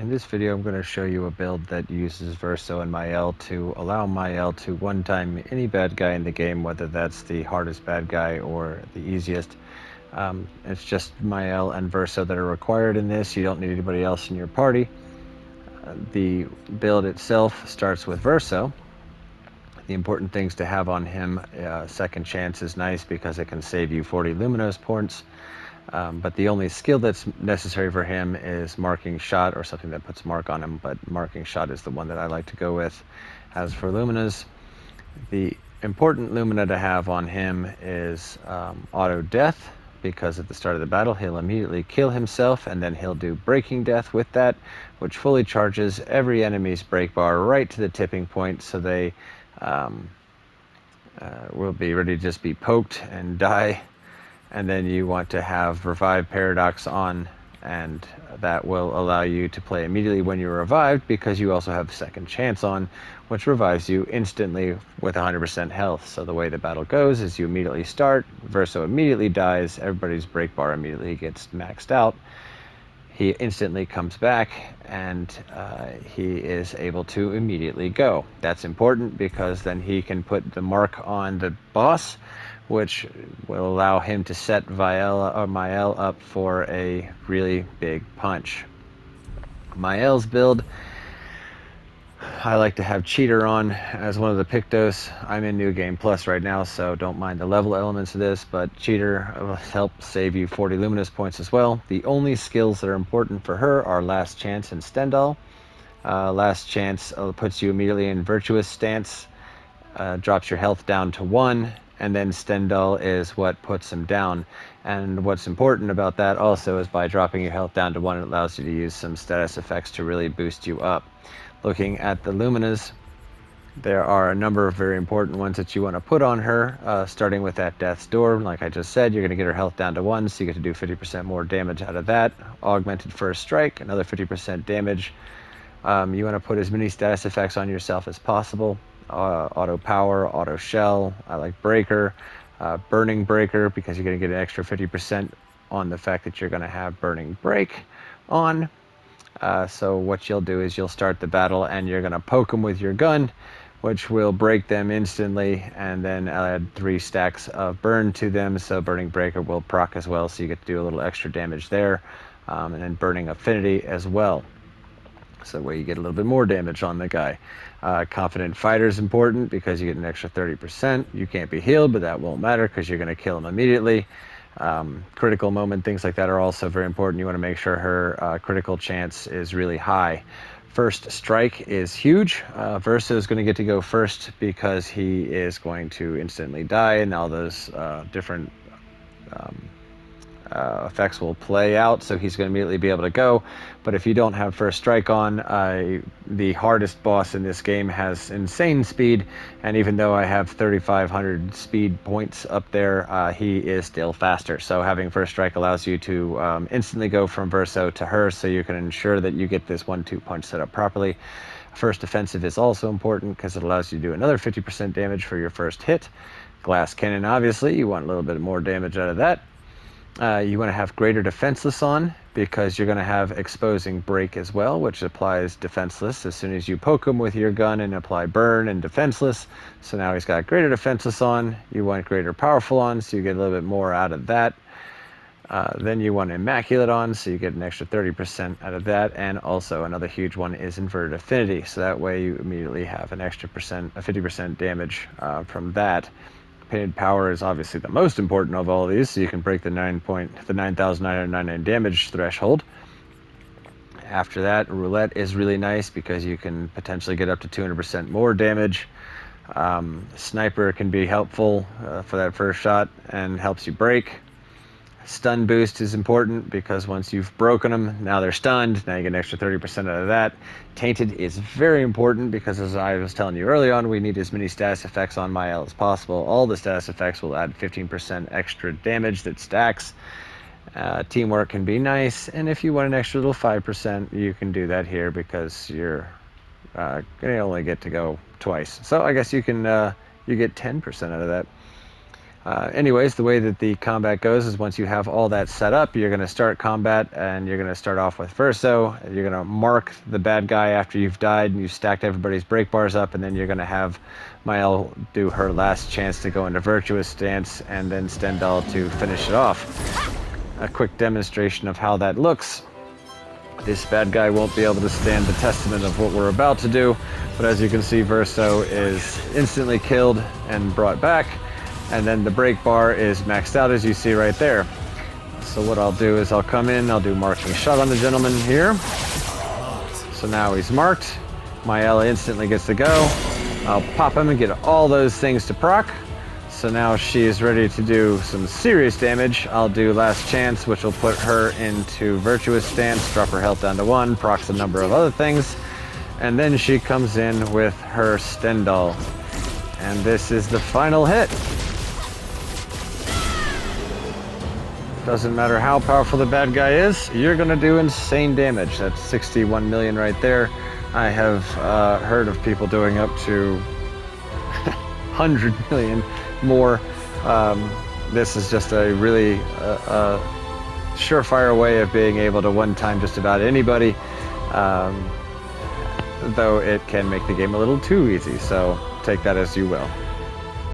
In this video, I'm going to show you a build that uses Verso and Maelle to allow Maelle to one-time any bad guy in the game, whether that's the hardest bad guy or the easiest. It's just Maelle and Verso that are required in this. You don't need anybody else in your party. The build itself starts with Verso. The important things to have on him, Second Chance is nice because it can save you 40 Luminous points. But the only skill that's necessary for him is Marking Shot, or something that puts mark on him, but Marking Shot is the one that I like to go with. As for Luminas, the important Lumina to have on him is Auto Death, because at the start of the battle he'll immediately kill himself, and then he'll do Breaking Death with that, which fully charges every enemy's break bar right to the tipping point, so they will be ready to just be poked and die. And then you want to have Revive Paradox on, and that will allow you to play immediately when you're revived, because you also have Second Chance on, which revives you instantly with 100% health. So the way the battle goes is you immediately start, Verso immediately dies, everybody's break bar immediately gets maxed out. He instantly comes back, and he is able to immediately go. That's important because then he can put the mark on the boss, which will allow him to set Maelle up for a really big punch. Maelle's build, I like to have Cheater on as one of the Pictos. I'm in New Game Plus right now, so don't mind the level elements of this, but Cheater will help save you 40 Luminous points as well. The only skills that are important for her are Last Chance and Stendhal. Last Chance puts you immediately in Virtuous Stance, drops your health down to 1, and then Stendhal is what puts him down. And what's important about that also is by dropping your health down to 1, it allows you to use some status effects to really boost you up. Looking at the Luminas, there are a number of very important ones that you want to put on her, starting with that Death's Door. Like I just said, you're going to get her health down to 1, so you get to do 50% more damage out of that. Augmented First Strike, another 50% damage. You want to put as many status effects on yourself as possible. Auto Power, Auto Shell, I like Breaker, Burning Breaker, because you're going to get an extra 50% on the fact that you're going to have Burning Break on. So what you'll do is you'll start the battle and you're going to poke them with your gun, which will break them instantly, and then add 3 stacks of burn to them, so Burning Breaker will proc as well, so you get to do a little extra damage there, and then Burning Affinity as well. So that way you get a little bit more damage on the guy. Confident Fighter is important because you get an extra 30%. You can't be healed, but that won't matter because you're going to kill him immediately. Critical Moment, things like that are also very important. You want to make sure her critical chance is really high. First Strike is huge. Verso is going to get to go first because he is going to instantly die, and all those different effects will play out, so he's going to immediately be able to go. But if you don't have First Strike on, the hardest boss in this game has insane speed, and even though I have 3,500 speed points up there, he is still faster. So having First Strike allows you to instantly go from Verso to her, so you can ensure that you get this 1-2 punch set up properly. First Offensive is also important because it allows you to do another 50% damage for your first hit. Glass Cannon, obviously, you want a little bit more damage out of that. You want to have Greater Defenseless on because you're going to have Exposing Break as well, which applies Defenseless as soon as you poke him with your gun and apply Burn and Defenseless. So now he's got Greater Defenseless on. You want Greater Powerful on, so you get a little bit more out of that. Then you want Immaculate on, so you get an extra 30% out of that. And also another huge one is Inverted Affinity, so that way you immediately have an extra 50% damage from that. Painted Power is obviously the most important of all of these, so you can break the 9,999 damage threshold. After that, Roulette is really nice because you can potentially get up to 200% more damage. Sniper can be helpful for that first shot and helps you break. Stun Boost is important because once you've broken them, now they're stunned. Now you get an extra 30% out of that. Tainted is very important because, as I was telling you early on, we need as many status effects on Maelle as possible. All the status effects will add 15% extra damage that stacks. Teamwork can be nice, and if you want an extra little 5%, you can do that here because you're going to only get to go twice. So I guess you can you get 10% out of that. Anyways, the way that the combat goes is once you have all that set up, you're going to start combat, and you're going to start off with Verso. You're going to mark the bad guy after you've died, and you've stacked everybody's break bars up, and then you're going to have Maelle do her last chance to go into Virtuous Stance, and then Stendhal to finish it off. A quick demonstration of how that looks. This bad guy won't be able to stand the testament of what we're about to do, but as you can see, Verso is instantly killed and brought back. And then the break bar is maxed out, as you see right there. So what I'll do is I'll come in, I'll do marking shot on the gentleman here. So now he's marked. Maelle instantly gets to go. I'll pop him and get all those things to proc. So now she is ready to do some serious damage. I'll do Last Chance, which will put her into Virtuous Stance, drop her health down to 1, procs a number of other things. And then she comes in with her Stendhal. And this is the final hit. Doesn't matter how powerful the bad guy is, you're going to do insane damage. That's 61 million right there. I have heard of people doing up to 100 million more. This is just a really surefire way of being able to one-time just about anybody, though it can make the game a little too easy, so take that as you will.